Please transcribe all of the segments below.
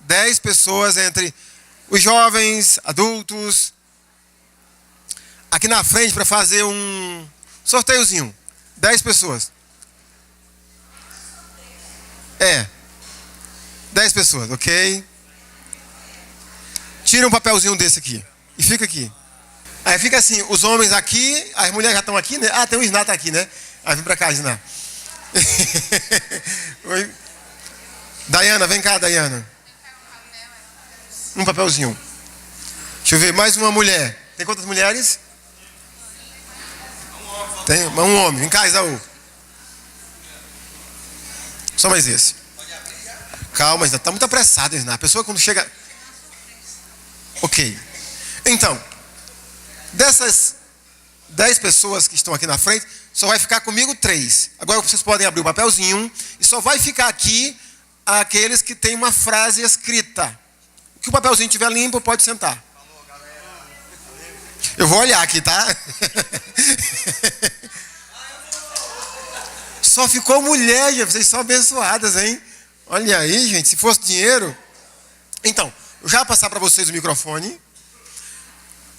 10 pessoas entre os jovens, adultos, aqui na frente para fazer um sorteiozinho. 10 pessoas. 10 pessoas, ok? Tira um papelzinho desse aqui e fica aqui. Aí fica assim, os homens aqui, as mulheres já estão aqui, né? Ah, tem o Isná tá aqui, né? Aí vem pra cá, Isná. Oi. Dayana, vem cá, Dayana. Um papelzinho. Deixa eu ver, mais uma mulher. Tem quantas mulheres? Tem um homem. Vem cá, Isaú. Só mais esse. Calma, Isná, tá muito apressado, Isná. A pessoa quando chega... Ok. Então, dessas 10 pessoas que estão aqui na frente, só vai ficar comigo 3. Agora vocês podem abrir o papelzinho e só vai ficar aqui aqueles que têm uma frase escrita. Que o papelzinho estiver limpo, pode sentar. Eu vou olhar aqui, tá? Só ficou mulher, gente. Vocês são abençoadas, hein? Olha aí, gente. Se fosse dinheiro... Então, eu já vou passar para vocês o microfone.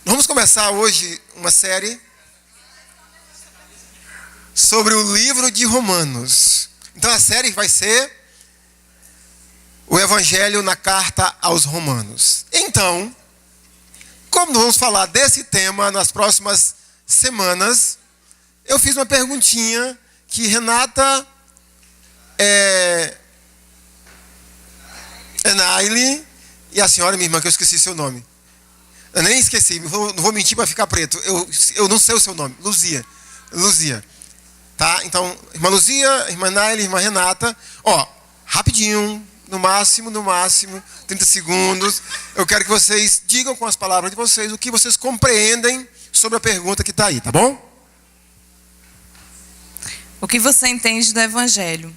Vamos começar hoje uma série sobre o livro de Romanos. Então a série vai ser o Evangelho na carta aos Romanos. Então, como nós vamos falar desse tema nas próximas semanas, eu fiz uma perguntinha que Renata, Enaile e a senhora, minha irmã, que eu esqueci seu nome. Eu nem esqueci, não vou mentir para ficar preto. Eu não sei o seu nome. Luzia. Tá? Então, irmã Luzia, irmã Naila, irmã Renata. Rapidinho, no máximo, 30 segundos. Eu quero que vocês digam com as palavras de vocês o que vocês compreendem sobre a pergunta que está aí, tá bom? O que você entende do Evangelho?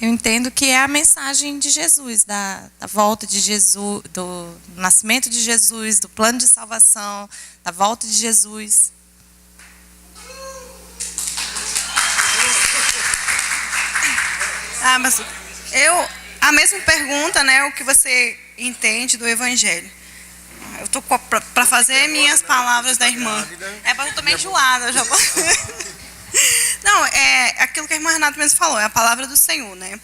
Eu entendo que é a mensagem de Jesus, da volta de Jesus, do nascimento de Jesus, do plano de salvação, da volta de Jesus. Mas a mesma pergunta, né? O que você entende do Evangelho? Eu estou para fazer minhas palavras da irmã. Mas eu estou meio enjoada. Já... Não, é aquilo que a irmã Renata mesmo falou, é a palavra do Senhor, né?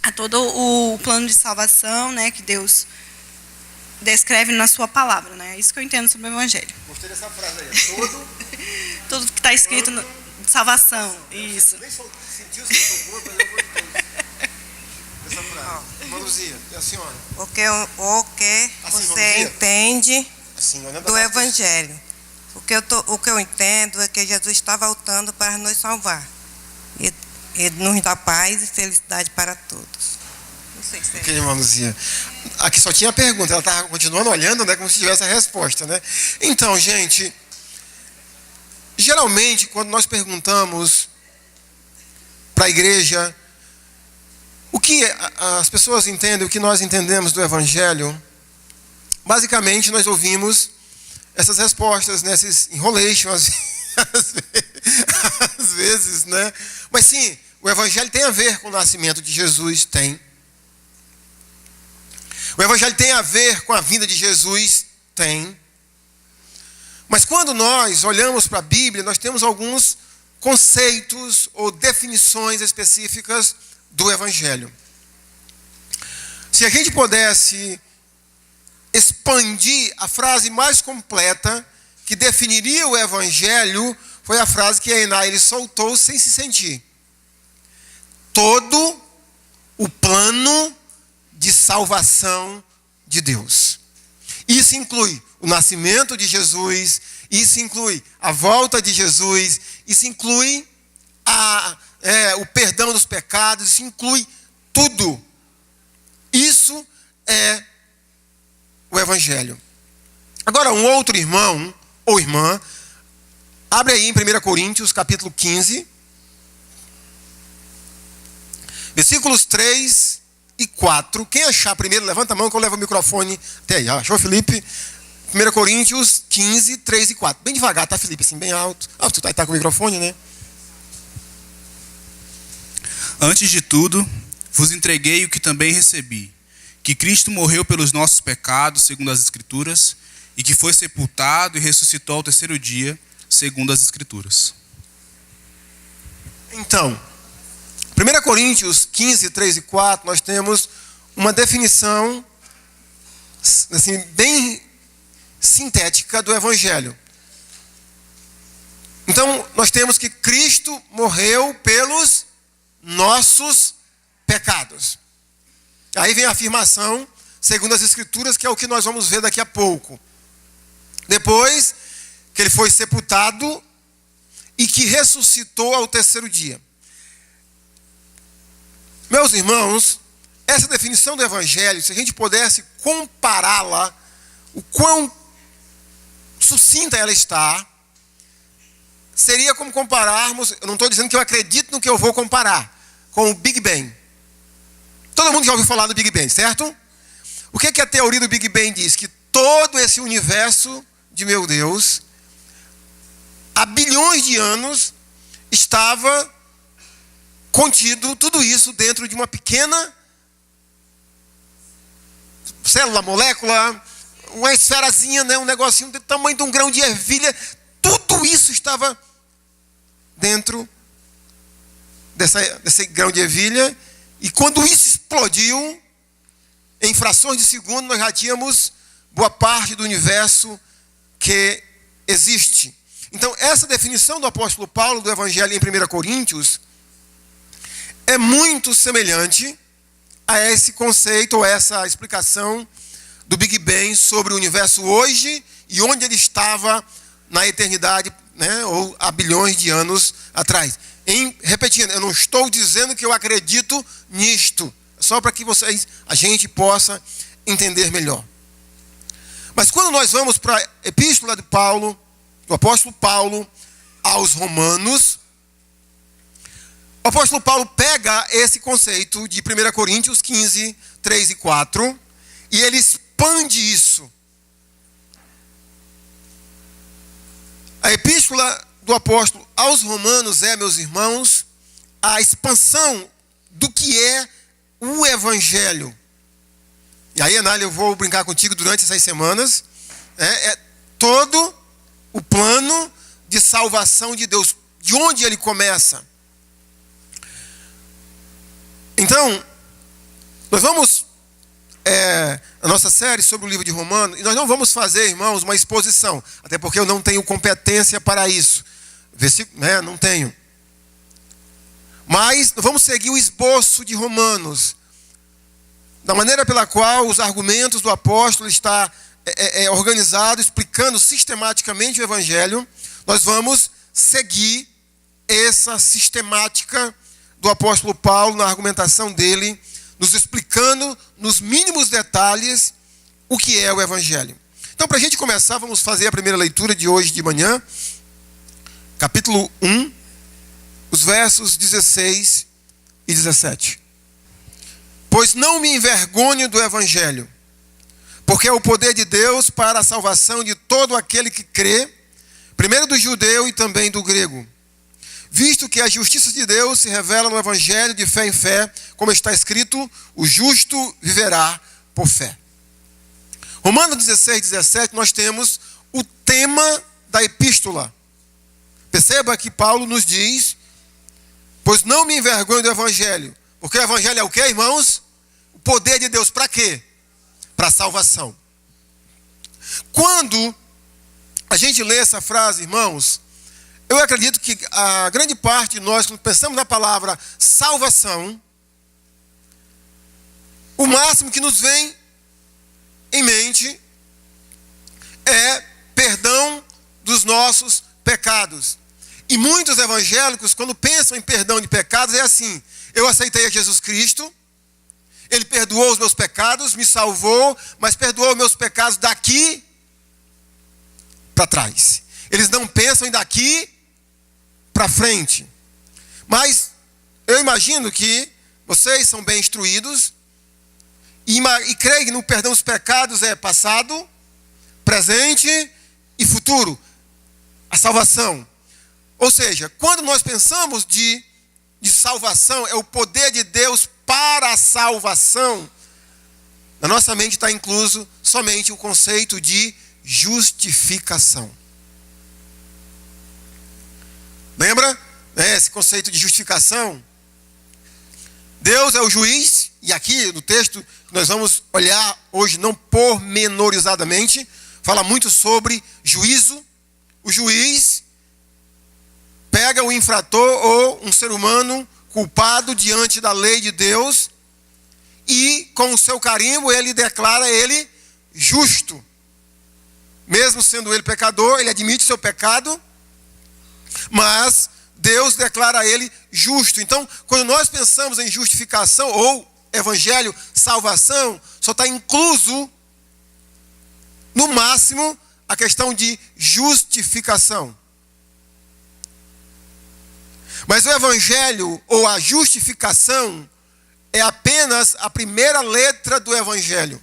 É todo o plano de salvação, né, que Deus descreve na sua palavra, né? É isso que eu entendo sobre o Evangelho. Gostei dessa frase aí. Tudo que está escrito de salvação, isso. Nem sentiu se tocou, mas eu vou entender. Essa frase. Irmã Luzia, e a senhora? O que você entende do Evangelho? O que eu entendo é que Jesus está voltando para nos salvar e nos dar paz e felicidade para todos. Não sei se Ok, irmã Luzia. Aqui só tinha a pergunta, ela estava continuando olhando, né, como se tivesse a resposta, né? Então, gente, geralmente quando nós perguntamos para a igreja o que as pessoas entendem, o que nós entendemos do Evangelho, basicamente nós ouvimos essas respostas, né, esses enrolations, às vezes, né? Mas sim, o Evangelho tem a ver com o nascimento de Jesus, tem. O Evangelho tem a ver com a vinda de Jesus, tem. Mas quando nós olhamos para a Bíblia, nós temos alguns conceitos ou definições específicas do Evangelho. Se a gente pudesse expandir a frase mais completa que definiria o Evangelho, foi a frase que a Enaile soltou sem se sentir. Todo o plano de salvação de Deus. Isso inclui o nascimento de Jesus, isso inclui a volta de Jesus, isso inclui o perdão dos pecados, isso inclui tudo. Isso é o Evangelho. Agora, um outro irmão ou irmã, abre aí em 1 Coríntios, capítulo 15, versículos 3 e 4. Quem achar primeiro, levanta a mão que eu levo o microfone até aí. Achou, Felipe? 1 Coríntios 15, 3 e 4. Bem devagar, tá, Felipe? Assim, bem alto. Tu tá com o microfone, né? Antes de tudo, vos entreguei o que também recebi, que Cristo morreu pelos nossos pecados, segundo as Escrituras, e que foi sepultado e ressuscitou ao terceiro dia, segundo as Escrituras. Então, 1 Coríntios 15, 3 e 4, nós temos uma definição assim, bem sintética do Evangelho. Então, nós temos que Cristo morreu pelos nossos pecados. Aí vem a afirmação, segundo as Escrituras, que é o que nós vamos ver daqui a pouco. Depois que ele foi sepultado e que ressuscitou ao terceiro dia. Meus irmãos, essa definição do Evangelho, se a gente pudesse compará-la, o quão sucinta ela está, seria como compararmos, eu não estou dizendo que eu acredito no que eu vou comparar, com o Big Bang. Todo mundo já ouviu falar do Big Bang, certo? O que a teoria do Big Bang diz? Que todo esse universo de meu Deus, há bilhões de anos, estava contido, tudo isso dentro de uma pequena célula, molécula, uma esferazinha, né, um negocinho do tamanho de um grão de ervilha. Tudo isso estava dentro desse grão de ervilha. E quando isso explodiu, em frações de segundo, nós já tínhamos boa parte do universo que existe. Então, essa definição do apóstolo Paulo do Evangelho em 1 Coríntios é muito semelhante a esse conceito, ou essa explicação do Big Bang sobre o universo hoje e onde ele estava na eternidade, né, ou há bilhões de anos atrás. Repetindo, eu não estou dizendo que eu acredito nisto, só para que a gente possa entender melhor. Mas quando nós vamos para a epístola de Paulo, do apóstolo Paulo aos Romanos, o apóstolo Paulo pega esse conceito de 1 Coríntios 15, 3 e 4, e ele expande isso. A epístola do apóstolo aos Romanos é, meus irmãos, a expansão do que é o Evangelho. E aí, Anália, eu vou brincar contigo durante essas semanas. É todo o plano de salvação de Deus, de onde ele começa. Então, nós vamos, a nossa série sobre o livro de Romanos, e nós não vamos fazer, irmãos, uma exposição, até porque eu não tenho competência para isso. Não tenho. Mas vamos seguir o esboço de Romanos, da maneira pela qual os argumentos do apóstolo está organizado, explicando sistematicamente o Evangelho. Nós vamos seguir essa sistemática do apóstolo Paulo na argumentação dele, nos explicando nos mínimos detalhes o que é o Evangelho. Então, para a gente começar, vamos fazer a primeira leitura de hoje de manhã, capítulo 1, os versos 16 e 17. Pois não me envergonho do Evangelho, porque é o poder de Deus para a salvação de todo aquele que crê, primeiro do judeu e também do grego. Visto que a justiça de Deus se revela no Evangelho de fé em fé, como está escrito, o justo viverá por fé. Romanos 16, 17, nós temos o tema da epístola. Perceba que Paulo nos diz, pois não me envergonho do Evangelho. Porque o Evangelho é o quê, irmãos? O poder de Deus para quê? Para a salvação. Quando a gente lê essa frase, irmãos, eu acredito que a grande parte de nós, quando pensamos na palavra salvação, o máximo que nos vem em mente é perdão dos nossos pecados. E muitos evangélicos, quando pensam em perdão de pecados, é assim: eu aceitei a Jesus Cristo, Ele perdoou os meus pecados, me salvou, mas perdoou os meus pecados daqui para trás. Eles não pensam em daqui para frente. Mas eu imagino que vocês são bem instruídos e creem que no perdão dos pecados é passado, presente e futuro. A salvação. Ou seja, quando nós pensamos de salvação, é o poder de Deus para a salvação, na nossa mente está incluso somente o conceito de justificação. Lembra? Esse conceito de justificação? Deus é o juiz, e aqui no texto que nós vamos olhar hoje, não pormenorizadamente, fala muito sobre juízo. O juiz pega o infrator ou um ser humano culpado diante da lei de Deus e, com o seu carimbo, ele declara ele justo. Mesmo sendo ele pecador, ele admite seu pecado, mas Deus declara ele justo. Então, quando nós pensamos em justificação ou evangelho, salvação, só está incluso, no máximo, a questão de justificação. Mas o evangelho ou a justificação é apenas a primeira letra do evangelho.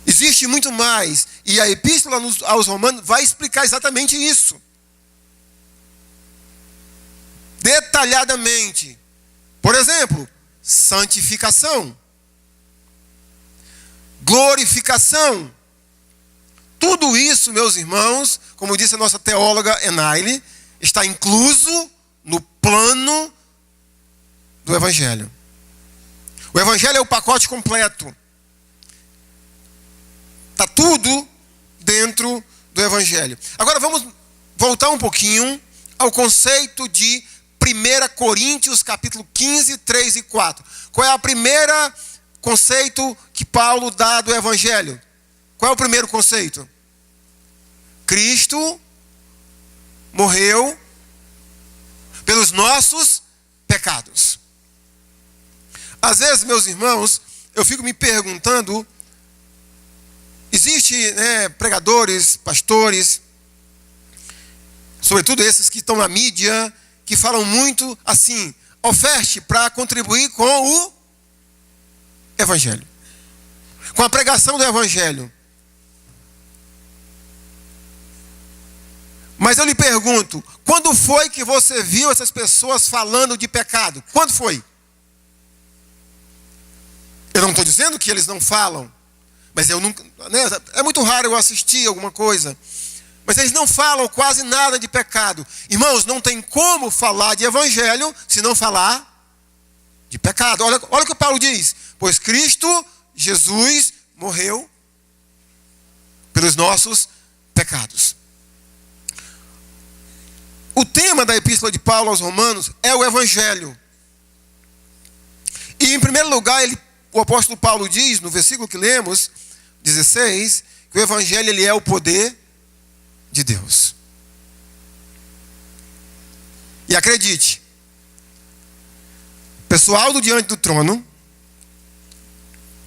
Existe muito mais, e a epístola aos Romanos vai explicar exatamente isso. Detalhadamente. Por exemplo, santificação, glorificação. Tudo isso, meus irmãos, como disse a nossa teóloga Enaile, está incluso no plano do evangelho. O evangelho é o pacote completo. Está tudo dentro do evangelho. Agora vamos voltar um pouquinho ao conceito de 1 Coríntios capítulo 15, 3 e 4. Qual é o primeiro conceito que Paulo dá do evangelho? Qual é o primeiro conceito? Cristo morreu pelos nossos pecados. Às vezes, meus irmãos, eu fico me perguntando, existe pregadores, pastores, sobretudo esses que estão na mídia, que falam muito assim, oferte para contribuir com o evangelho, com a pregação do evangelho. Mas eu lhe pergunto, quando foi que você viu essas pessoas falando de pecado? Quando foi? Eu não estou dizendo que eles não falam, mas eu nunca, é muito raro eu assistir alguma coisa. Mas eles não falam quase nada de pecado. Irmãos, não tem como falar de evangelho se não falar de pecado. Olha o que Paulo diz. Pois Cristo, Jesus, morreu pelos nossos pecados. O tema da epístola de Paulo aos Romanos é o evangelho. E em primeiro lugar, o apóstolo Paulo diz, no versículo que lemos, 16, que o evangelho ele é o poder de Deus. E acredite, o pessoal do Diante do Trono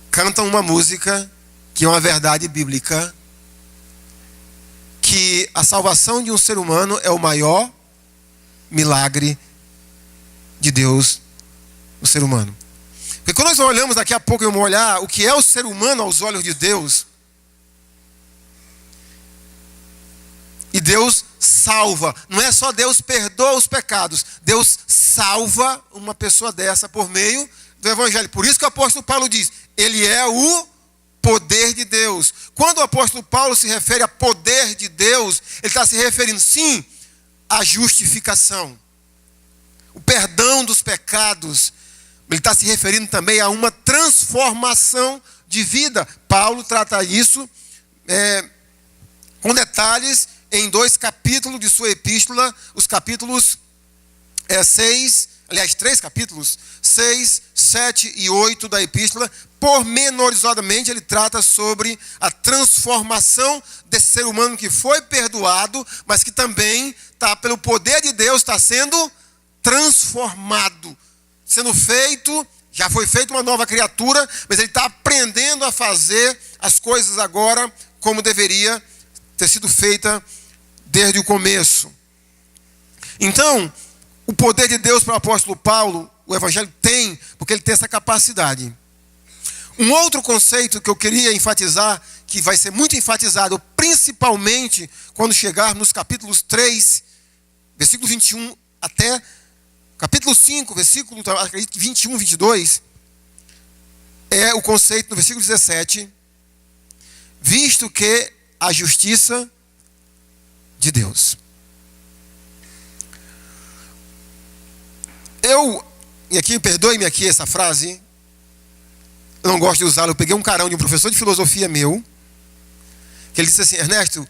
cantam uma música que é uma verdade bíblica, que a salvação de um ser humano é o maior milagre de Deus no ser humano. Porque quando nós olhamos daqui a pouco, eu vou olhar o que é o ser humano aos olhos de Deus. E Deus salva. Não é só Deus perdoa os pecados. Deus salva uma pessoa dessa por meio do evangelho. Por isso que o apóstolo Paulo diz, ele é o poder de Deus. Quando o apóstolo Paulo se refere a poder de Deus, ele está se referindo, sim, à justificação. O perdão dos pecados. Ele está se referindo também a uma transformação de vida. Paulo trata isso com detalhes em 2 capítulos de sua epístola, os capítulos 3 capítulos, 6, 7 e 8 da epístola. Pormenorizadamente ele trata sobre a transformação desse ser humano que foi perdoado, mas que também está, pelo poder de Deus, está sendo transformado. Sendo feito, já foi feito uma nova criatura, mas ele está aprendendo a fazer as coisas agora como deveria ter sido feita desde o começo. Então, o poder de Deus para o apóstolo Paulo, o evangelho tem, porque ele tem essa capacidade. Um outro conceito que eu queria enfatizar, que vai ser muito enfatizado, principalmente quando chegarmos nos capítulos 3, versículo 21 até capítulo 5, versículo, acredito que 21, 22, é o conceito no versículo 17, visto que a justiça de Deus. E aqui, perdoe-me aqui essa frase, eu não gosto de usá-la, eu peguei um carão de um professor de filosofia meu, que ele disse assim: Ernesto,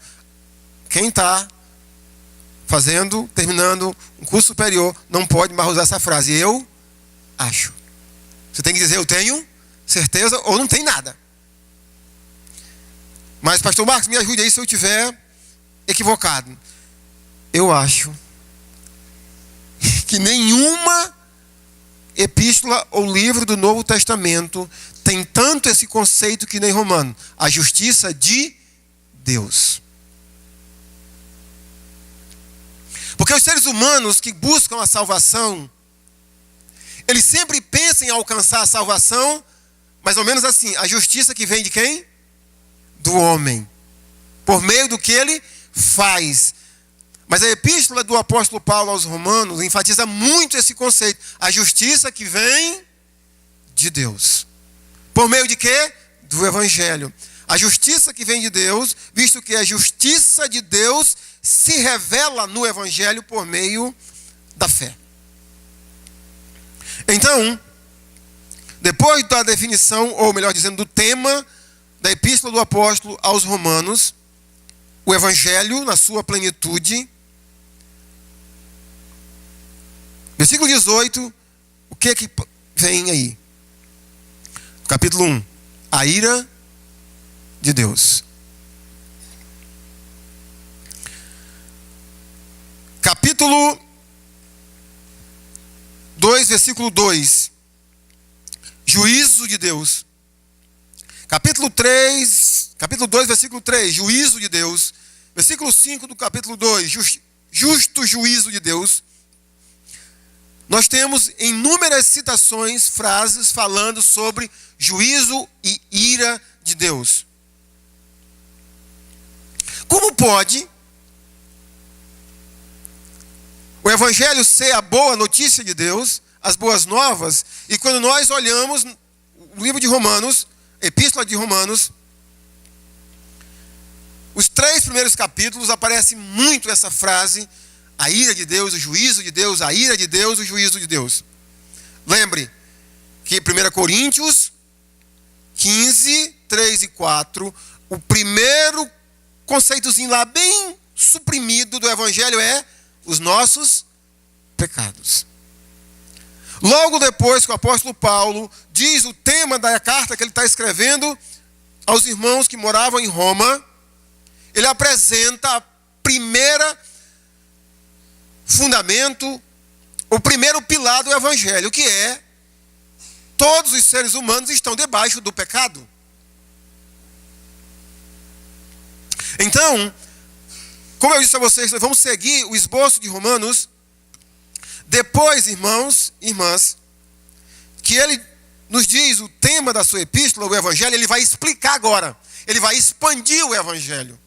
quem está terminando um curso superior, não pode mais usar essa frase. Eu acho. Você tem que dizer eu tenho certeza ou não tem nada. Mas, pastor Marcos, me ajude aí se eu estiver equivocado. Eu acho que nenhuma epístola ou livro do Novo Testamento tem tanto esse conceito que nem Romano. A justiça de Deus. Porque os seres humanos que buscam a salvação, eles sempre pensam em alcançar a salvação, mais ou menos assim, a justiça que vem de quem? Do homem. Por meio do que ele faz. Mas a epístola do apóstolo Paulo aos Romanos enfatiza muito esse conceito. A justiça que vem de Deus. Por meio de quê? Do Evangelho. A justiça que vem de Deus, visto que a justiça de Deus se revela no Evangelho por meio da fé. Então, depois da definição, ou melhor dizendo, do tema da epístola do apóstolo aos Romanos, o Evangelho na sua plenitude, versículo 18, o que vem aí? Capítulo 1, a ira de Deus. Capítulo 2, versículo 2, juízo de Deus. Capítulo 2, versículo 3, juízo de Deus. Versículo 5 do capítulo 2, justo juízo de Deus. Nós temos inúmeras citações, frases falando sobre juízo e ira de Deus. Como pode o Evangelho ser a boa notícia de Deus, as boas novas, e quando nós olhamos o livro de Romanos, Epístola de Romanos, os 3 primeiros capítulos aparece muito essa frase: a ira de Deus, o juízo de Deus, a ira de Deus, o juízo de Deus. Lembre que 1 Coríntios 15, 3 e 4, o primeiro conceitozinho lá bem suprimido do Evangelho é os nossos pecados. Logo depois que o apóstolo Paulo diz o tema da carta que ele está escrevendo aos irmãos que moravam em Roma, ele apresenta a primeira fundamento, o primeiro pilar do Evangelho, que é: todos os seres humanos estão debaixo do pecado. Então, como eu disse a vocês, nós vamos seguir o esboço de Romanos. Depois, irmãos e irmãs, que ele nos diz o tema da sua epístola, o Evangelho, ele vai explicar agora. Ele vai expandir o Evangelho.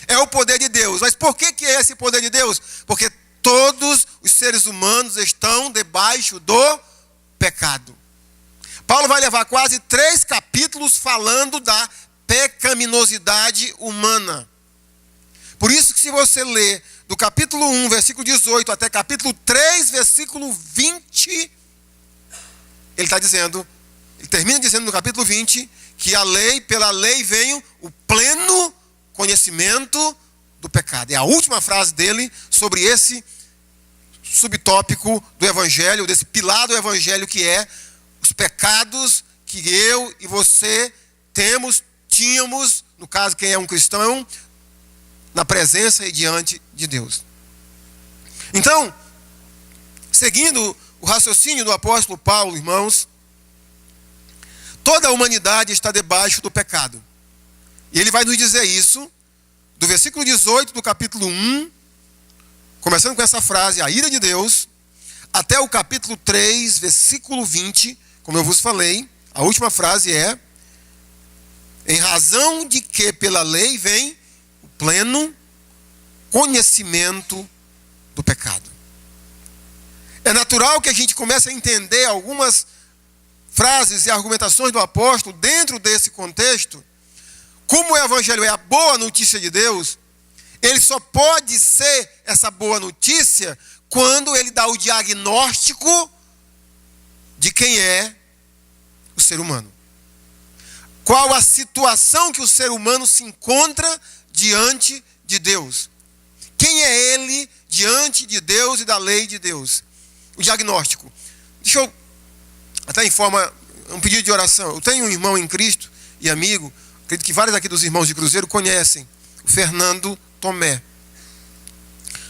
É o poder de Deus. Mas por que é esse poder de Deus? Porque todos os seres humanos estão debaixo do pecado. Paulo vai levar quase 3 capítulos falando da pecaminosidade humana. Por isso que se você ler do capítulo 1, versículo 18, até capítulo 3, versículo 20, ele está dizendo, ele termina dizendo no capítulo 20, que pela lei veio o pleno conhecimento do pecado. É a última frase dele sobre esse subtópico do Evangelho, desse pilar do Evangelho, que é os pecados que eu e você tínhamos, no caso quem é um cristão, na presença e diante de Deus. Então, seguindo o raciocínio do apóstolo Paulo, irmãos, toda a humanidade está debaixo do pecado. E ele vai nos dizer isso do versículo 18 do capítulo 1, começando com essa frase, a ira de Deus, até o capítulo 3, versículo 20, como eu vos falei, a última frase é: em razão de que pela lei vem o pleno conhecimento do pecado. É natural que a gente comece a entender algumas frases e argumentações do apóstolo dentro desse contexto. Como o evangelho é a boa notícia de Deus, ele só pode ser essa boa notícia quando ele dá o diagnóstico de quem é o ser humano. Qual a situação que o ser humano se encontra diante de Deus. Quem é ele diante de Deus e da lei de Deus. O diagnóstico. Deixa eu, até em forma, um pedido de oração. Eu tenho um irmão em Cristo e amigo, acredito que vários aqui dos irmãos de Cruzeiro conhecem, o Fernando Tomé.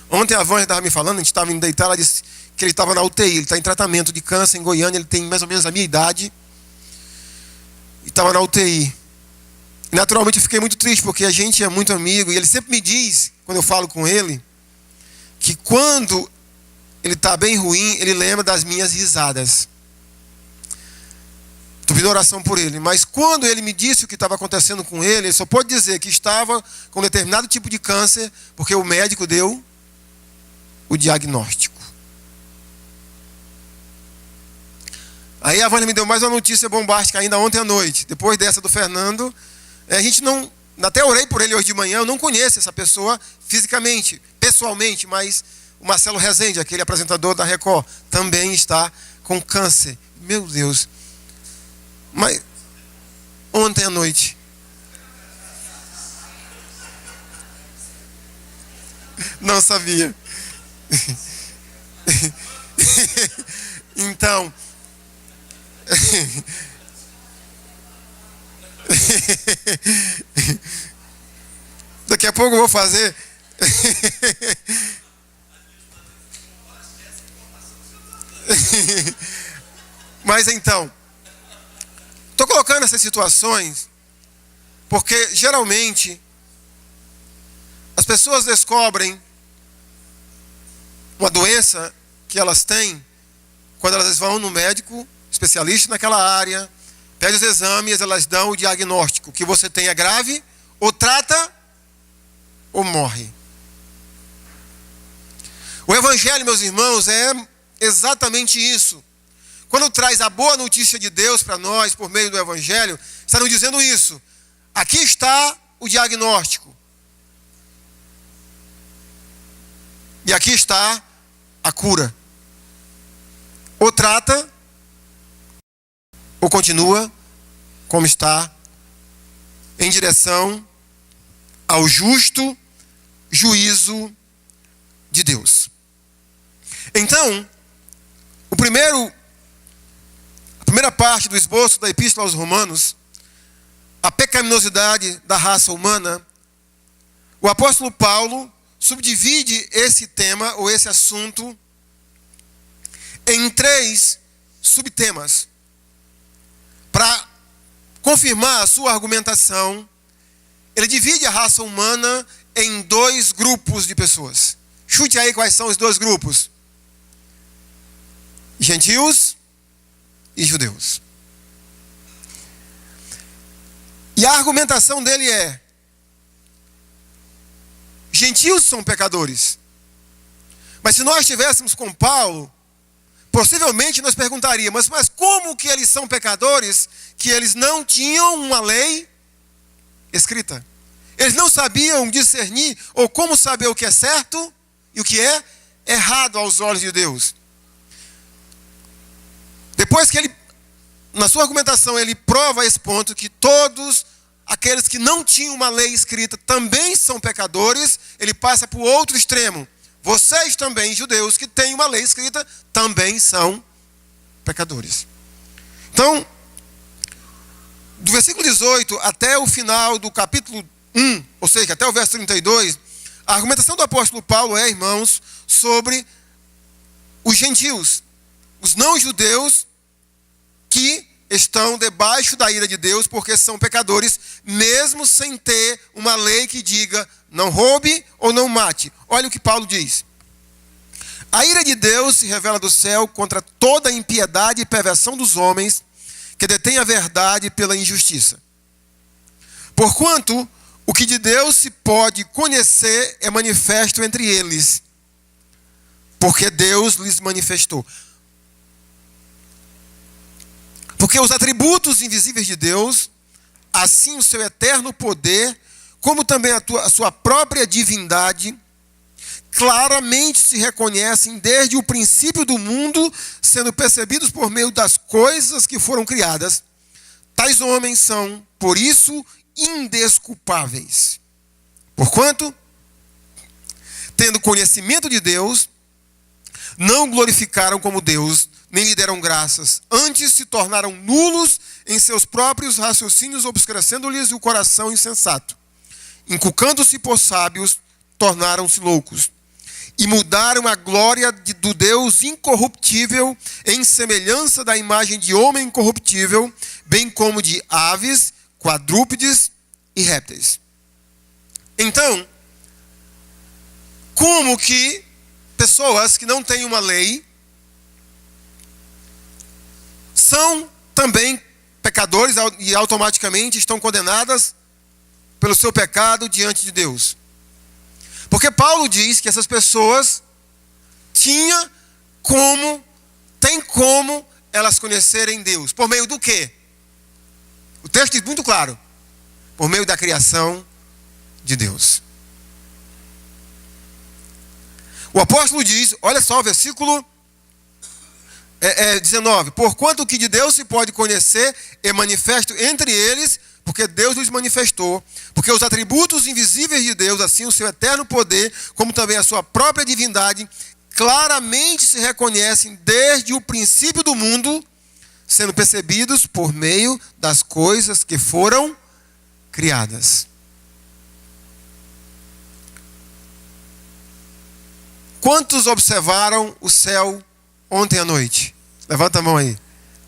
Ontem a Vânia estava me falando, a gente estava indo deitar, ela disse que ele estava na UTI, ele está em tratamento de câncer em Goiânia, ele tem mais ou menos a minha idade, e estava na UTI. E naturalmente eu fiquei muito triste, porque a gente é muito amigo, e ele sempre me diz, quando eu falo com ele, que quando ele está bem ruim, ele lembra das minhas risadas. Estou pedindo oração por ele, mas quando ele me disse o que estava acontecendo com ele, ele só pode dizer que estava com um determinado tipo de câncer, porque o médico deu o diagnóstico. Aí a Vânia me deu mais uma notícia bombástica ainda ontem à noite. Depois dessa do Fernando, a gente não... Até orei por ele hoje de manhã, eu não conheço essa pessoa fisicamente, pessoalmente, mas o Marcelo Rezende, aquele apresentador da Record, também está com câncer. Meu Deus. Mas ontem à noite. Não sabia. Então, daqui a pouco eu vou fazer. Mas então, estou colocando essas situações porque geralmente as pessoas descobrem uma doença que elas têm quando elas vão no médico especialista naquela área, pedem os exames, elas dão o diagnóstico que você tem é grave, ou trata ou morre. O evangelho, meus irmãos, é exatamente isso. Quando traz a boa notícia de Deus para nós por meio do evangelho, está nos dizendo isso. Aqui está o diagnóstico. E aqui está a cura. Ou trata, ou continua como está, em direção ao justo juízo de Deus. Então, a primeira parte do esboço da Epístola aos Romanos, a pecaminosidade da raça humana, o apóstolo Paulo subdivide esse tema ou esse assunto em 3 subtemas. Para confirmar a sua argumentação, ele divide a raça humana em 2 grupos de pessoas. Chute aí quais são os 2 grupos: gentios e judeus. E a argumentação dele é: gentios são pecadores. Mas se nós estivéssemos com Paulo, possivelmente nós perguntaríamos, mas como que eles são pecadores, que eles não tinham uma lei escrita? Eles não sabiam discernir, ou como saber o que é certo e o que é errado aos olhos de Deus. Depois que ele, na sua argumentação, ele prova esse ponto, que todos aqueles que não tinham uma lei escrita também são pecadores, ele passa para o outro extremo. Vocês também, judeus, que têm uma lei escrita, também são pecadores. Então, do versículo 18 até o final do capítulo 1, ou seja, até o verso 32, a argumentação do apóstolo Paulo é, irmãos, sobre os gentios, os não-judeus que estão debaixo da ira de Deus porque são pecadores, mesmo sem ter uma lei que diga não roube ou não mate. Olha o que Paulo diz: a ira de Deus se revela do céu contra toda a impiedade e perversão dos homens que detêm a verdade pela injustiça. Porquanto o que de Deus se pode conhecer é manifesto entre eles, porque Deus lhes manifestou. Porque os atributos invisíveis de Deus, assim o seu eterno poder, como também a sua própria divindade, claramente se reconhecem desde o princípio do mundo, sendo percebidos por meio das coisas que foram criadas. Tais homens são, por isso, indesculpáveis. Porquanto, tendo conhecimento de Deus, não glorificaram como Deus, nem lhe deram graças. Antes se tornaram nulos em seus próprios raciocínios, obscurecendo-lhes o coração insensato. Inculcando-se por sábios, tornaram-se loucos. E mudaram a glória do Deus incorruptível em semelhança da imagem de homem incorruptível, bem como de aves, quadrúpedes e répteis. Então, como que pessoas que não têm uma lei são também pecadores e automaticamente estão condenadas pelo seu pecado diante de Deus? Porque Paulo diz que essas pessoas têm como elas conhecerem Deus. Por meio do quê? O texto diz muito claro. Por meio da criação de Deus. O apóstolo diz, olha só o versículo 19. Porquanto o que de Deus se pode conhecer é manifesto entre eles, porque Deus lhes manifestou. Porque os atributos invisíveis de Deus, assim o seu eterno poder, como também a sua própria divindade, claramente se reconhecem desde o princípio do mundo, sendo percebidos por meio das coisas que foram criadas. Quantos observaram o céu ontem à noite? Levanta a mão aí.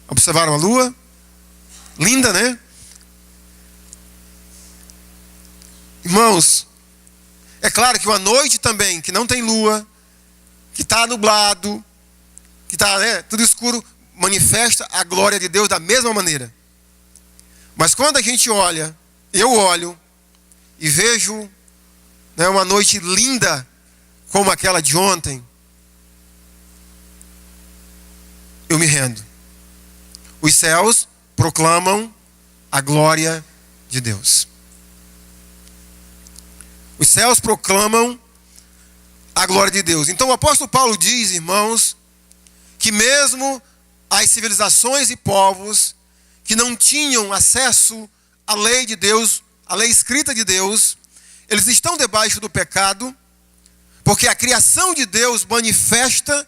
Observaram a lua? Linda, né? Irmãos, é claro que uma noite também, que não tem lua, que está nublado, que está tudo escuro, manifesta a glória de Deus da mesma maneira. Mas quando a gente olha, eu olho e vejo uma noite linda como aquela de ontem, eu me rendo. Os céus proclamam a glória de Deus. Os céus proclamam a glória de Deus. Então o apóstolo Paulo diz, irmãos, que mesmo as civilizações e povos que não tinham acesso à lei de Deus, à lei escrita de Deus, eles estão debaixo do pecado, porque a criação de Deus manifesta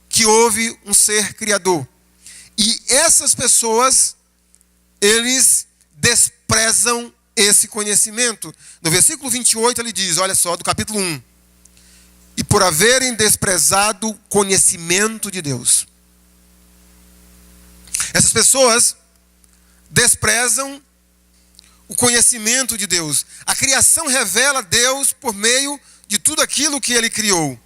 que houve um ser criador. E essas pessoas, eles desprezam esse conhecimento. No versículo 28 ele diz, olha só, do capítulo 1. E por haverem desprezado o conhecimento de Deus. Essas pessoas desprezam o conhecimento de Deus. A criação revela Deus por meio de tudo aquilo que ele criou.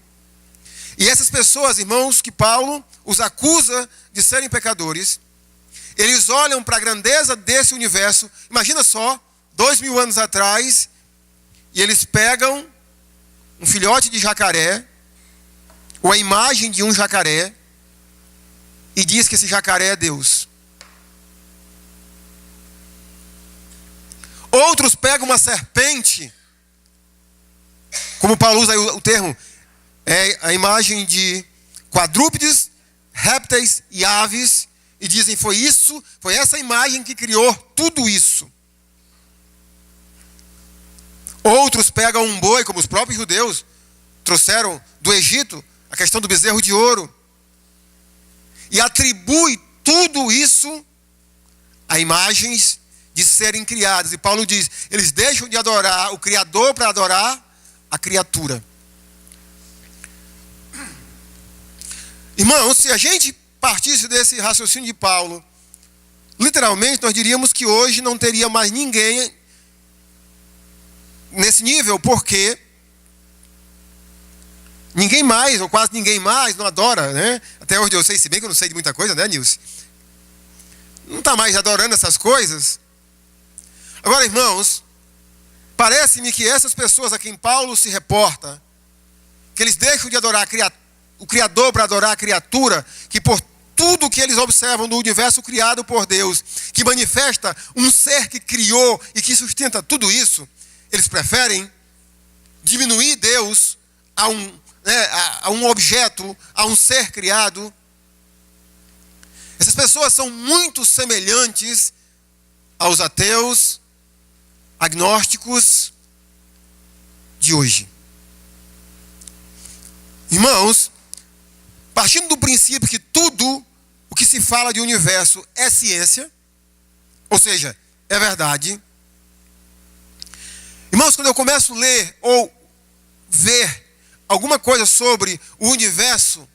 E essas pessoas, irmãos, que Paulo os acusa de serem pecadores, eles olham para a grandeza desse universo. Imagina só, 2000 anos atrás, e eles pegam um filhote de jacaré, ou a imagem de um jacaré, e diz que esse jacaré é Deus. Outros pegam uma serpente, como Paulo usa o termo, é a imagem de quadrúpedes, répteis e aves, e dizem, foi essa imagem que criou tudo isso. Outros pegam um boi, como os próprios judeus trouxeram do Egito, a questão do bezerro de ouro, e atribui tudo isso a imagens de serem criadas. E Paulo diz, eles deixam de adorar o Criador para adorar a criatura. Irmãos, se a gente partisse desse raciocínio de Paulo, literalmente nós diríamos que hoje não teria mais ninguém nesse nível, porque ninguém mais, ou quase ninguém mais, não adora, né? Até hoje eu sei, se bem que eu não sei de muita coisa, né, Nilce? Não está mais adorando essas coisas. Agora, irmãos, parece-me que essas pessoas a quem Paulo se reporta, que eles deixam de adorar o Criador para adorar a criatura, que por tudo que eles observam do universo criado por Deus, que manifesta um ser que criou e que sustenta tudo isso, eles preferem diminuir Deus a um objeto, a um ser criado. Essas pessoas são muito semelhantes aos ateus, agnósticos de hoje. Irmãos, partindo do princípio que tudo o que se fala de universo é ciência, ou seja, é verdade. Irmãos, quando eu começo a ler ou ver alguma coisa sobre o universo,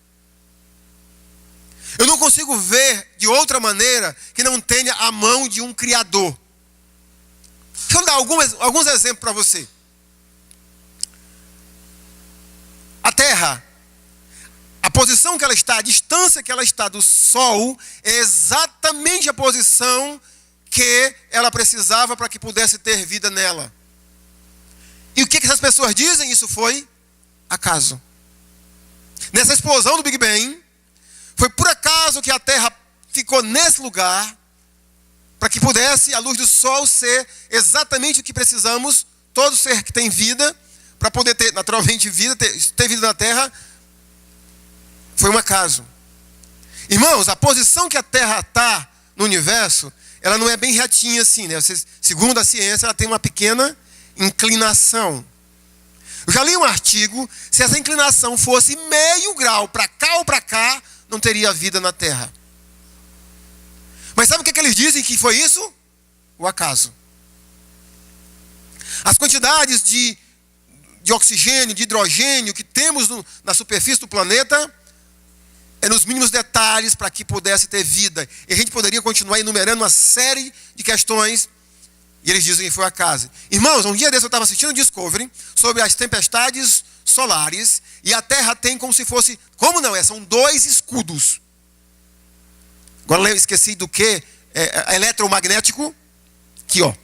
eu não consigo ver de outra maneira que não tenha a mão de um Criador. Deixa eu dar alguns exemplos para você. A Terra, a posição que ela está, a distância que ela está do Sol, é exatamente a posição que ela precisava para que pudesse ter vida nela. E o que essas pessoas dizem? Isso foi acaso. Nessa explosão do Big Bang, foi por acaso que a Terra ficou nesse lugar, para que pudesse a luz do Sol ser exatamente o que precisamos, todo ser que tem vida, para poder ter naturalmente vida, ter vida na Terra, foi um acaso. Irmãos, a posição que a Terra está no universo, ela não é bem retinha assim, né? Segundo a ciência, ela tem uma pequena inclinação. Eu já li um artigo, se essa inclinação fosse meio grau para cá ou para cá, não teria vida na Terra. Mas sabe o que eles dizem que foi isso? O acaso. As quantidades de oxigênio, de hidrogênio que temos na superfície do planeta é nos mínimos detalhes para que pudesse ter vida. E a gente poderia continuar enumerando uma série de questões, e eles dizem que foi acaso. Irmãos, um dia desse eu estava assistindo o Discovery sobre as tempestades solares, e a Terra tem como se fosse, como não é? São 2 escudos. Agora eu esqueci do que? Eletromagnético. Aqui, ó.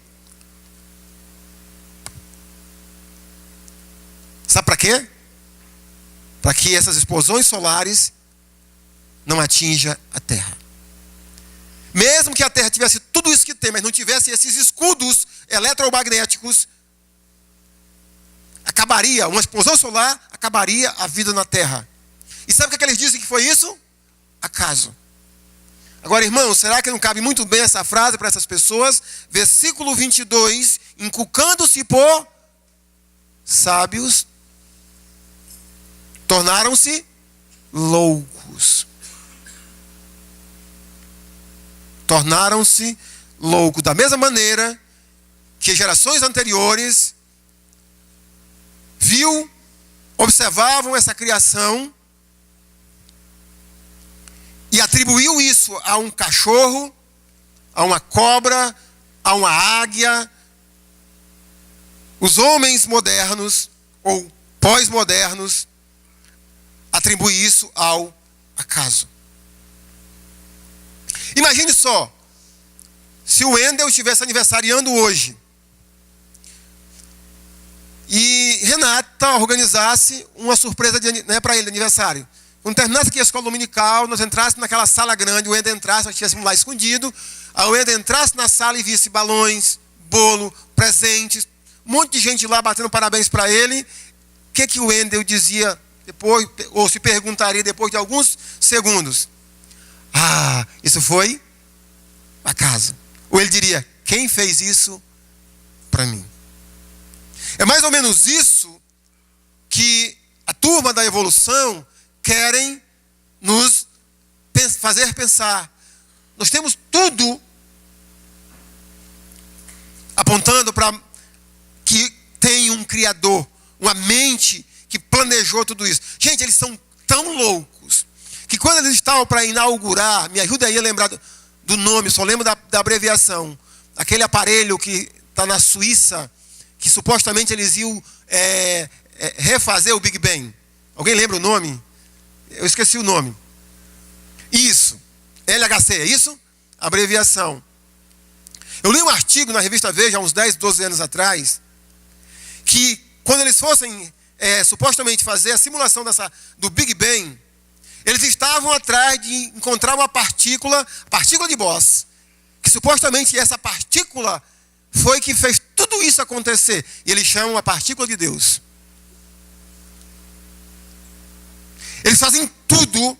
Sabe para quê? Para que essas explosões solares não atinjam a Terra. Mesmo que a Terra tivesse tudo isso que tem, mas não tivesse esses escudos eletromagnéticos, acabaria, uma explosão solar acabaria a vida na Terra. E sabe o que eles dizem que foi isso? Acaso. Agora, irmãos, será que não cabe muito bem essa frase para essas pessoas? Versículo 22, inculcando-se por sábios, tornaram-se loucos. Tornaram-se loucos. Da mesma maneira que gerações anteriores observavam essa criação e atribuiu isso a um cachorro, a uma cobra, a uma águia. Os homens modernos ou pós-modernos atribuem isso ao acaso. Imagine só, se o Wendel estivesse aniversariando hoje e Renata organizasse uma surpresa para ele de aniversário. Quando terminasse aqui a escola dominical, nós entrássemos naquela sala grande, o Wendel entrasse, nós estivéssemos lá escondido, aí o Wendel entrasse na sala e visse balões, bolo, presentes, um monte de gente lá batendo parabéns para ele. O que o Wendel dizia depois, ou se perguntaria depois de alguns segundos? Ah, isso foi acaso. Ou ele diria, quem fez isso para mim? É mais ou menos isso que a turma da evolução querem nos fazer pensar. Nós temos tudo apontando para que tem um Criador, uma mente que planejou tudo isso. Gente, eles são tão loucos que quando eles estavam para inaugurar, me ajuda aí a lembrar do nome, só lembro da abreviação, aquele aparelho que está na Suíça, que supostamente eles iam refazer o Big Bang. Alguém lembra o nome? Eu esqueci o nome. Isso. LHC, é isso? Abreviação. Eu li um artigo na revista Veja, há uns 10, 12 anos atrás, que quando eles fossem supostamente fazer a simulação do Big Bang, Eles estavam atrás de encontrar uma partícula de Bose, que supostamente essa partícula foi que fez tudo isso acontecer. E eles chamam a partícula de Deus. Eles fazem tudo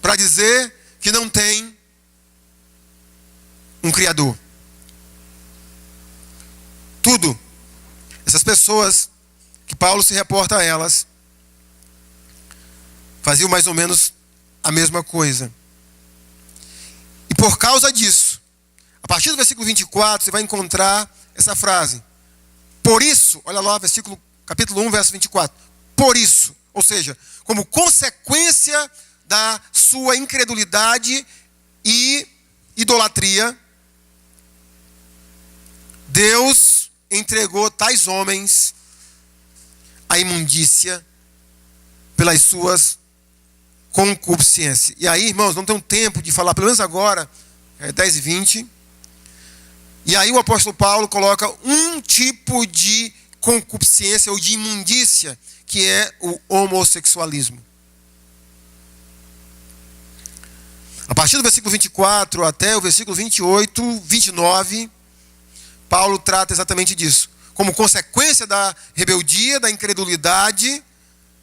para dizer que não tem um Criador. Tudo. Essas pessoas, que Paulo se reporta a elas, faziam mais ou menos a mesma coisa. E por causa disso, a partir do versículo 24, você vai encontrar essa frase. Por isso, olha lá, capítulo 1, verso 24. Por isso, ou seja, como consequência da sua incredulidade e idolatria, Deus entregou tais homens à imundícia pelas suas concupiscências. E aí, irmãos, não tem tempo de falar, pelo menos agora, 10:20. E aí o apóstolo Paulo coloca um tipo de concupiscência ou de imundícia, que é o homossexualismo. A partir do versículo 24 até o versículo 28, 29, Paulo trata exatamente disso. Como consequência da rebeldia, da incredulidade,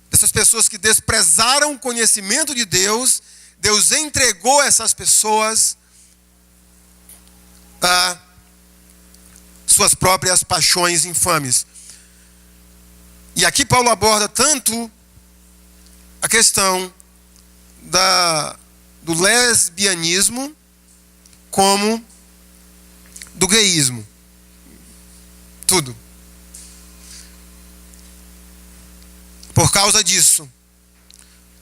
dessas pessoas que desprezaram o conhecimento de Deus, Deus entregou essas pessoas a suas próprias paixões infames. E aqui Paulo aborda tanto a questão do lesbianismo como do gayismo. Tudo. Por causa disso.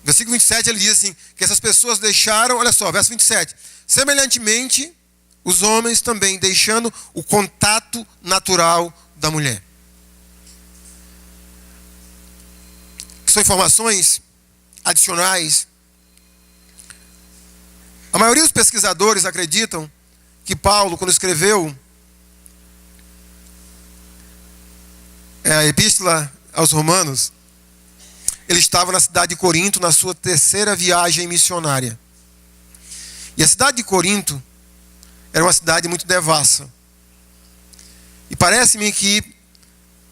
Versículo 27 ele diz assim, que essas pessoas deixaram, olha só, verso 27. Semelhantemente, os homens também deixando o contato natural da mulher. São informações adicionais. A maioria dos pesquisadores acreditam que Paulo, quando escreveu a epístola aos Romanos, ele estava na cidade de Corinto, na sua terceira viagem missionária. E a cidade de Corinto era uma cidade muito devassa. E parece-me que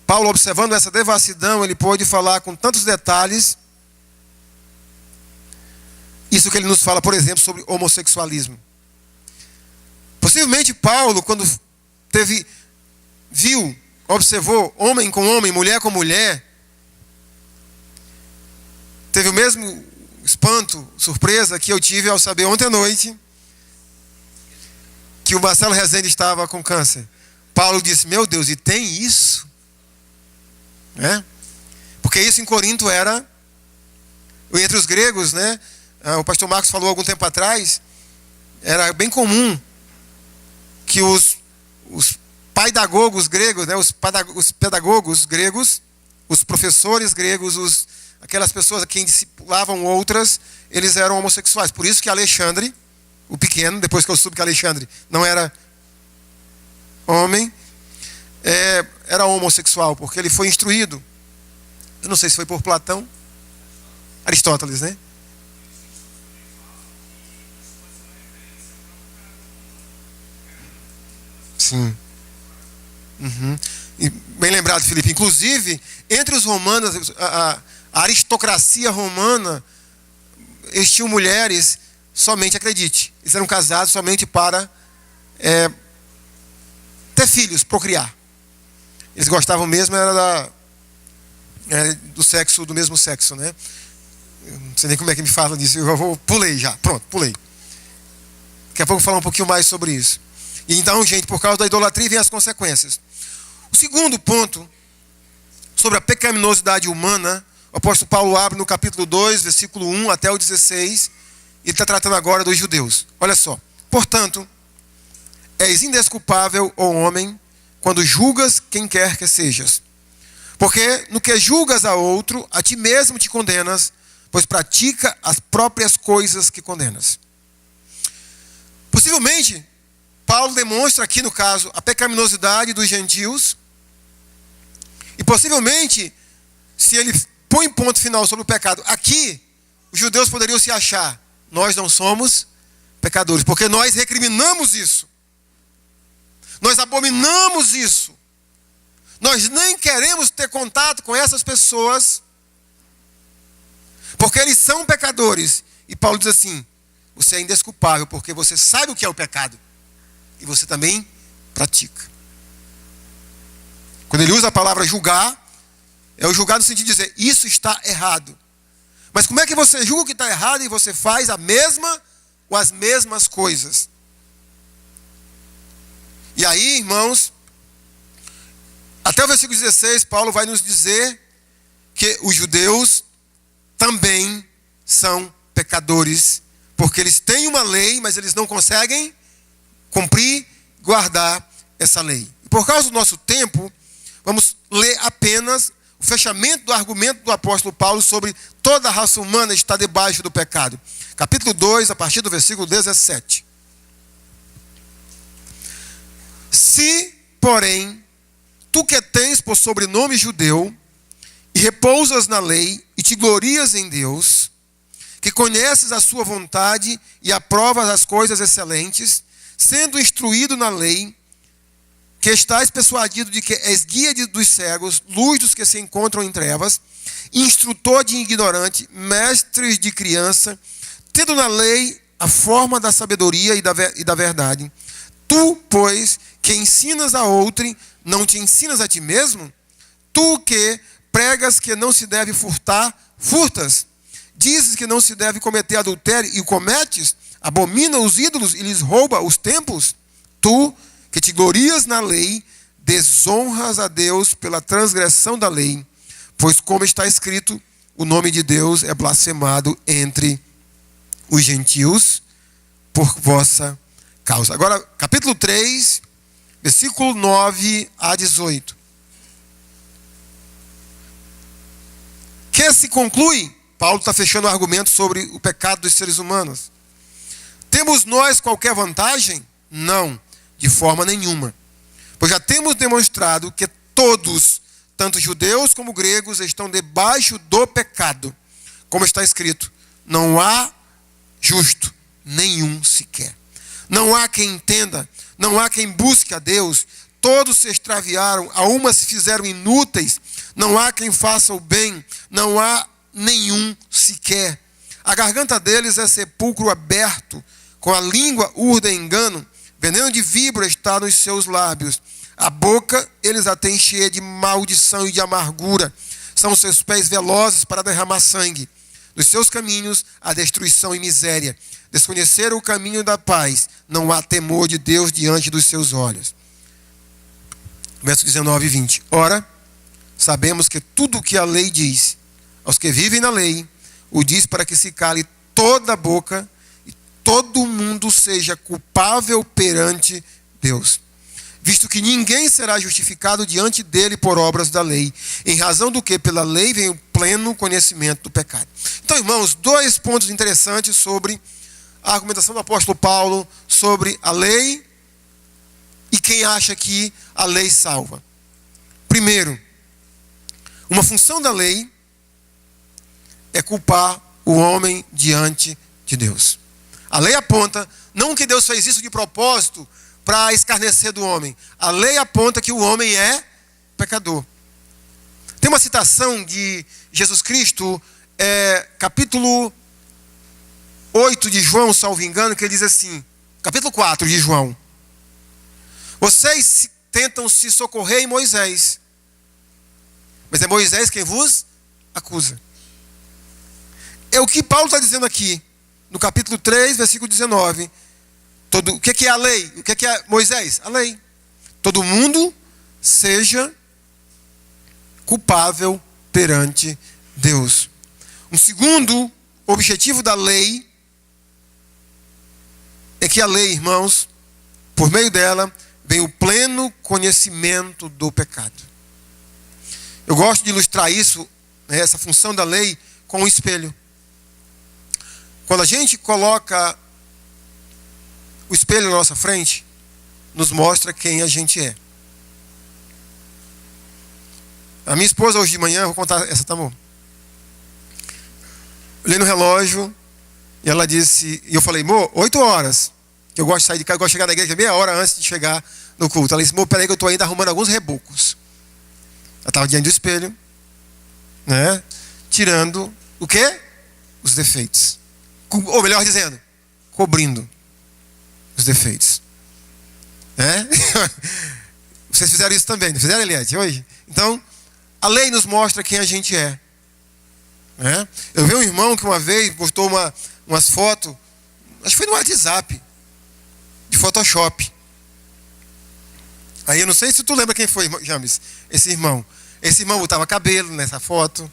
Paulo, observando essa devassidão, ele pôde falar com tantos detalhes isso que ele nos fala, por exemplo, sobre homossexualismo. Possivelmente Paulo, quando viu, observou homem com homem, mulher com mulher, teve o mesmo espanto, surpresa que eu tive ao saber ontem à noite que o Marcelo Rezende estava com câncer. Paulo disse, meu Deus, e tem isso? Porque isso em Corinto era, entre os gregos, né? O pastor Marcos falou algum tempo atrás, era bem comum que os pedagogos gregos, né? os pedagogos gregos, os professores gregos, aquelas pessoas a quem discipulavam outras, eles eram homossexuais. Por isso que Alexandre, o pequeno, depois que eu soube que Alexandre não era homem, era homossexual, porque ele foi instruído. Eu não sei se foi por Platão, Aristóteles, né? Sim. E bem lembrado, Felipe. Inclusive, entre os romanos, a aristocracia romana, eles tinham mulheres, somente, acredite, eles eram casados somente para ter filhos, procriar. Eles gostavam mesmo era do mesmo sexo, né? Eu não sei nem como é que me fala disso, pulei já, pronto, pulei. Daqui a pouco eu vou falar um pouquinho mais sobre isso. E então, gente, por causa da idolatria vem as consequências. O segundo ponto, sobre a pecaminosidade humana, o apóstolo Paulo abre no capítulo 2, versículo 1 até o 16, ele está tratando agora dos judeus. Olha só. Portanto, és indesculpável, ó homem, quando julgas quem quer que sejas. Porque no que julgas a outro, a ti mesmo te condenas, pois pratica as próprias coisas que condenas. Possivelmente, Paulo demonstra aqui no caso a pecaminosidade dos gentios. E possivelmente, se ele põe ponto final sobre o pecado. Aqui, os judeus poderiam se achar. Nós não somos pecadores, porque nós recriminamos isso. Nós abominamos isso. Nós nem queremos ter contato com essas pessoas, porque eles são pecadores. E Paulo diz assim: você é indesculpável, porque você sabe o que é o pecado. E você também pratica. Quando ele usa a palavra julgar, é o julgar no sentido de dizer, isso está errado. Mas como é que você julga que está errado e você faz a mesma ou as mesmas coisas? E aí, irmãos, até o versículo 16, Paulo vai nos dizer que os judeus também são pecadores, porque eles têm uma lei, mas eles não conseguem cumprir, guardar essa lei. E por causa do nosso tempo, vamos ler apenas o fechamento do argumento do apóstolo Paulo sobre toda a raça humana está debaixo do pecado. Capítulo 2, a partir do versículo 17. Se, porém, tu que tens por sobrenome judeu, e repousas na lei, e te glorias em Deus, que conheces a sua vontade e aprovas as coisas excelentes, sendo instruído na lei, que estás persuadido de que és guia dos cegos, luz dos que se encontram em trevas, instrutor de ignorante, mestre de criança, tendo na lei a forma da sabedoria e da verdade. Tu, pois, que ensinas a outrem, não te ensinas a ti mesmo? Tu que pregas que não se deve furtar, furtas. Dizes que não se deve cometer adultério e o cometes? Abomina os ídolos e lhes rouba os templos? Tu, que te glorias na lei, desonras a Deus pela transgressão da lei, pois como está escrito, o nome de Deus é blasfemado entre os gentios por vossa causa. Agora, capítulo 3, versículo 9 a 18. Que se conclui? Paulo está fechando o argumento sobre o pecado dos seres humanos. Temos nós qualquer vantagem? Não, de forma nenhuma. Pois já temos demonstrado que todos, tanto judeus como gregos, estão debaixo do pecado. Como está escrito, não há justo, nenhum sequer. Não há quem entenda, não há quem busque a Deus. Todos se extraviaram, a uma se fizeram inúteis. Não há quem faça o bem, não há nenhum sequer. A garganta deles é sepulcro aberto, com a língua urda engano, veneno de víbora está nos seus lábios. A boca eles a têm cheia de maldição e de amargura. São seus pés velozes para derramar sangue. Nos seus caminhos há destruição e miséria. Desconheceram o caminho da paz. Não há temor de Deus diante dos seus olhos. Verso 19 e 20. Ora, sabemos que tudo o que a lei diz, aos que vivem na lei, o diz para que se cale toda a boca e todo mundo seja culpável perante Deus. Visto que ninguém será justificado diante dele por obras da lei, em razão do que pela lei vem o pleno conhecimento do pecado. Então, irmãos, dois pontos interessantes sobre a argumentação do apóstolo Paulo sobre a lei e quem acha que a lei salva. Primeiro, uma função da lei é culpar o homem diante de Deus. A lei aponta, não que Deus fez isso de propósito para escarnecer do homem. A lei aponta que o homem é pecador. Tem uma citação de Jesus Cristo, capítulo 8 de João, salvo engano, que ele diz assim, capítulo 4 de João. Vocês tentam se socorrer em Moisés, mas é Moisés quem vos acusa. É o que Paulo está dizendo aqui, no capítulo 3, versículo 19. O que é a lei? O que é Moisés? A lei. Todo mundo seja culpável perante Deus. Um segundo objetivo da lei é que a lei, irmãos, por meio dela, vem o pleno conhecimento do pecado. Eu gosto de ilustrar isso, essa função da lei, com um espelho. Quando a gente coloca o espelho na nossa frente, nos mostra quem a gente é. A minha esposa hoje de manhã, eu vou contar essa, tá bom? Olhei no relógio e ela disse, e eu falei, amor, 8 horas. Eu gosto de sair de casa, eu gosto de chegar na igreja meia hora antes de chegar no culto. Ela disse, amor, peraí que eu estou ainda arrumando alguns rebocos. Ela estava diante do espelho, né? Tirando o quê? Os defeitos. Ou melhor dizendo, cobrindo os defeitos. Né? Vocês fizeram isso também, não fizeram, Eliette, hoje? Então, a lei nos mostra quem a gente é. Né? Eu vi um irmão que uma vez postou umas fotos, acho que foi no WhatsApp, de Photoshop. Aí eu não sei se tu lembra quem foi, James, esse irmão. Esse irmão botava cabelo nessa foto.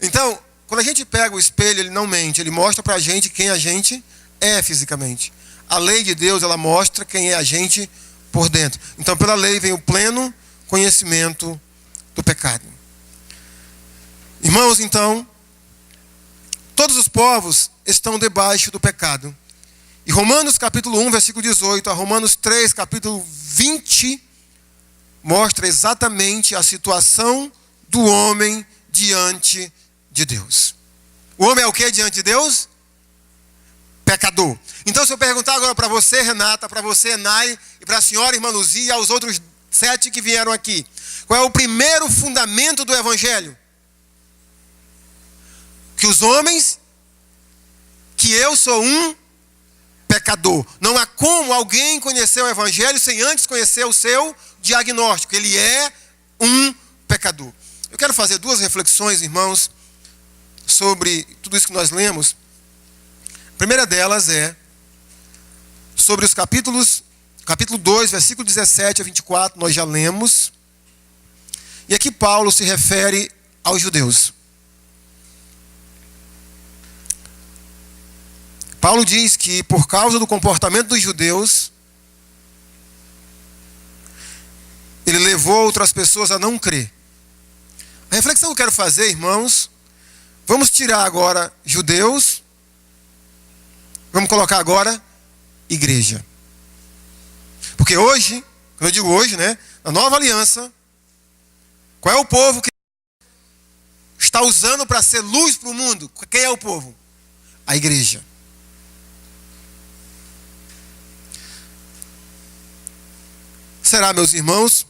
Então, quando a gente pega o espelho, ele não mente, ele mostra pra gente quem a gente é fisicamente. A lei de Deus, ela mostra quem é a gente por dentro. Então, pela lei vem o pleno conhecimento do pecado. Irmãos, então, todos os povos estão debaixo do pecado. E Romanos capítulo 1, versículo 18, a Romanos 3, capítulo 20, mostra exatamente a situação do homem diante de Deus. O homem é o que diante de Deus? Pecador. Então, se eu perguntar agora para você, Renata, para você, Nai, e para a senhora, irmã Luzia, e aos outros 7 que vieram aqui, qual é o primeiro fundamento do Evangelho? Que os homens, que eu sou um pecador. Não há como alguém conhecer o Evangelho sem antes conhecer o seu diagnóstico. Ele é um pecador. Eu quero fazer 2 reflexões, irmãos, sobre tudo isso que nós lemos. A primeira delas é sobre os capítulo 2, versículo 17 a 24, nós já lemos. E aqui Paulo se refere aos judeus. Paulo diz que por causa do comportamento dos judeus, ele levou outras pessoas a não crer. A reflexão que eu quero fazer, irmãos, vamos tirar agora judeus, vamos colocar agora igreja. Porque hoje, quando eu digo hoje, né, na nova aliança, qual é o povo que está usando para ser luz para o mundo? Quem é o povo? A igreja. Será, meus irmãos,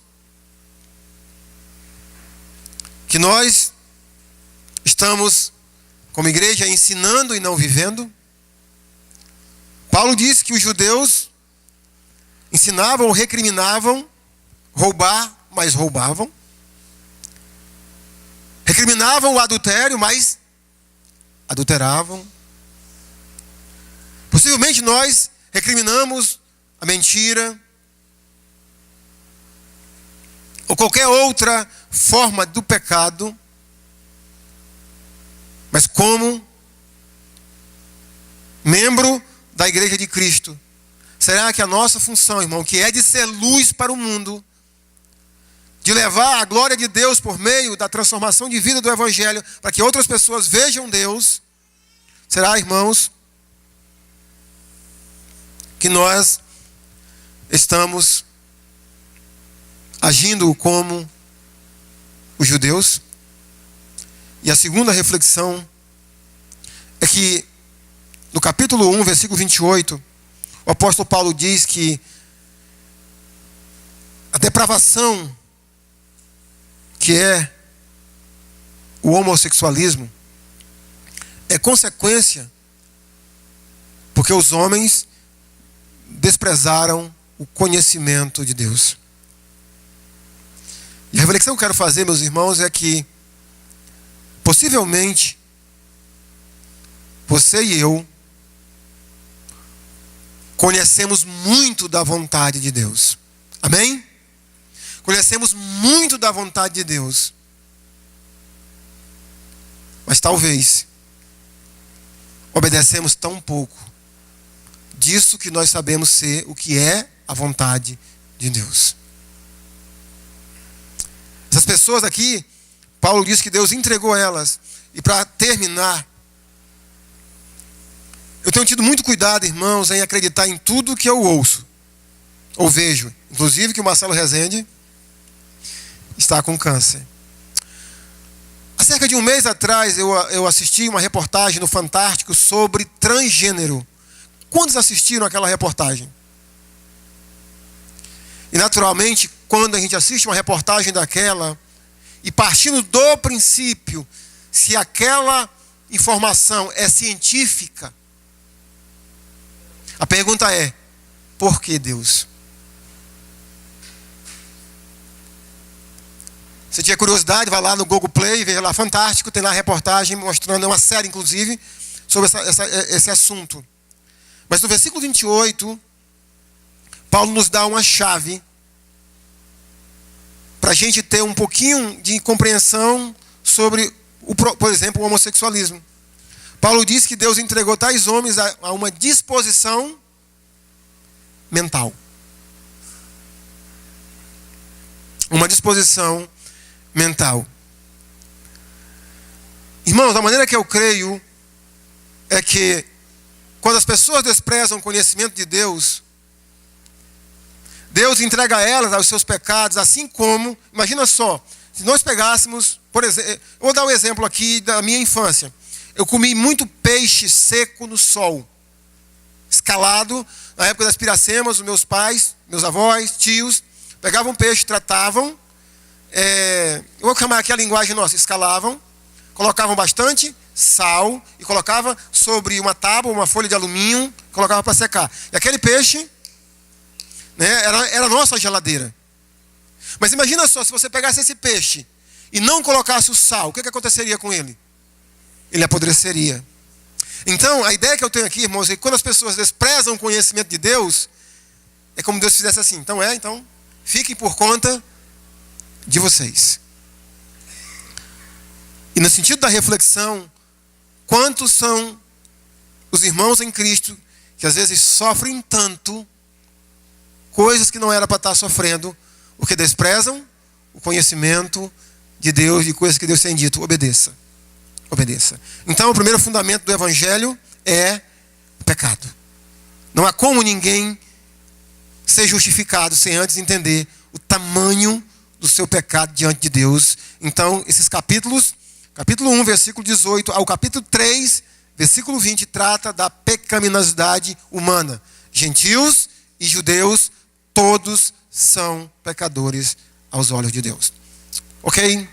que nós estamos, como igreja, ensinando e não vivendo? Paulo diz que os judeus ensinavam ou recriminavam roubar, mas roubavam. Recriminavam o adultério, mas adulteravam. Possivelmente nós recriminamos a mentira, ou qualquer outra forma do pecado, mas como membro da igreja de Cristo, será que a nossa função, irmão, que é de ser luz para o mundo, de levar a glória de Deus por meio da transformação de vida do Evangelho, para que outras pessoas vejam Deus, será, irmãos, que nós estamos agindo como os judeus? E a segunda reflexão é que no capítulo 1, versículo 28, o apóstolo Paulo diz que a depravação que é o homossexualismo é consequência porque os homens desprezaram o conhecimento de Deus. E a reflexão que eu quero fazer, meus irmãos, é que possivelmente você e eu conhecemos muito da vontade de Deus. Amém? Conhecemos muito da vontade de Deus. Mas talvez obedecemos tão pouco disso que nós sabemos ser o que é a vontade de Deus. Essas pessoas aqui, Paulo diz que Deus entregou elas. E para terminar, eu tenho tido muito cuidado, irmãos, em acreditar em tudo que eu ouço ou vejo. Inclusive que o Marcelo Rezende está com câncer. Há cerca de um mês atrás eu assisti uma reportagem no Fantástico sobre transgênero. Quantos assistiram aquela reportagem? E naturalmente, quando a gente assiste uma reportagem daquela, e partindo do princípio, se aquela informação é científica, a pergunta é: por que Deus? Se tiver curiosidade, vai lá no Google Play, veja lá, Fantástico, tem lá a reportagem mostrando, uma série inclusive, sobre esse assunto. Mas no versículo 28, Paulo nos dá uma chave para a gente ter um pouquinho de compreensão sobre, por exemplo, o homossexualismo. Paulo diz que Deus entregou tais homens a uma disposição mental. Uma disposição mental. Irmãos, a maneira que eu creio é que quando as pessoas desprezam o conhecimento de Deus, Deus entrega a elas aos seus pecados, assim como, imagina só, se nós pegássemos, por exemplo, eu vou dar um exemplo aqui da minha infância. Eu comi muito peixe seco no sol, escalado, na época das piracemas, os meus pais, meus avós, tios, pegavam peixe, tratavam, eu vou chamar aqui a linguagem nossa, escalavam, colocavam bastante sal e colocava sobre uma tábua, uma folha de alumínio, colocava para secar. E aquele peixe, né, era a nossa geladeira. Mas imagina só, se você pegasse esse peixe e não colocasse o sal, o que aconteceria com ele? Ele apodreceria. Então, a ideia que eu tenho aqui, irmãos, é que quando as pessoas desprezam o conhecimento de Deus, é como Deus fizesse assim: então, fiquem por conta de vocês. E no sentido da reflexão, quantos são os irmãos em Cristo que às vezes sofrem tanto coisas que não era para estar sofrendo, porque desprezam o conhecimento de Deus, de coisas que Deus tem dito? Obedeça. Obedeça. Então, o primeiro fundamento do Evangelho é o pecado. Não há como ninguém ser justificado sem antes entender o tamanho do seu pecado diante de Deus. Então, esses capítulos, capítulo 1, versículo 18, ao capítulo 3, versículo 20, trata da pecaminosidade humana. Gentios e judeus, todos são pecadores aos olhos de Deus. Ok?